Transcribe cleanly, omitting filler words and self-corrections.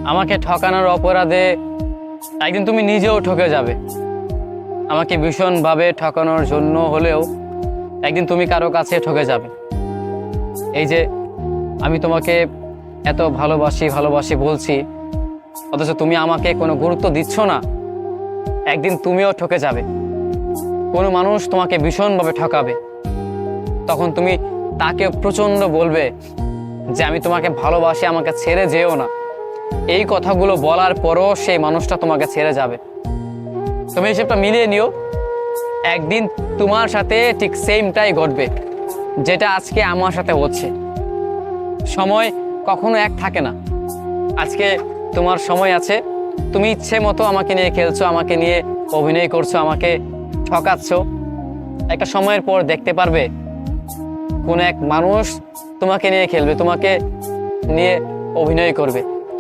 আমাকে ঠকানোর অপরাধে একদিন তুমি নিজেও ঠকে যাবে। আমাকে ভীষণভাবে ঠকানোর জন্য হলেও একদিন তুমি কারো কাছে ঠকে যাবে। এই যে আমি তোমাকে এত ভালোবাসি ভালোবাসি বলছি, অথচ তুমি আমাকে কোনো গুরুত্ব দিচ্ছ না। একদিন তুমিও ঠকে যাবে। কোনো মানুষ তোমাকে ভীষণভাবে ঠকাবে, তখন তুমি তাকে প্রচণ্ড বলবে যে আমি তোমাকে ভালোবাসি, আমাকে ছেড়ে যেও না। এই কথাগুলো বলার পরও সেই মানুষটা তোমাকে ছেড়ে যাবে। তুমি হিসেবটা মিলিয়ে নিও, একদিন তোমার সাথে ঠিক সেমটাই ঘটবে যেটা আজকে আমার সাথে হচ্ছে। সময় কখনো এক থাকে না। আজকে তোমার সময় আছে, তুমি ইচ্ছে মতো আমাকে নিয়ে খেলছো, আমাকে নিয়ে অভিনয় করছো, আমাকে ঠকাচ্ছ। একটা সময়ের পর দেখতে পারবে কোনো এক মানুষ তোমাকে নিয়ে খেলবে, তোমাকে নিয়ে অভিনয় করবে।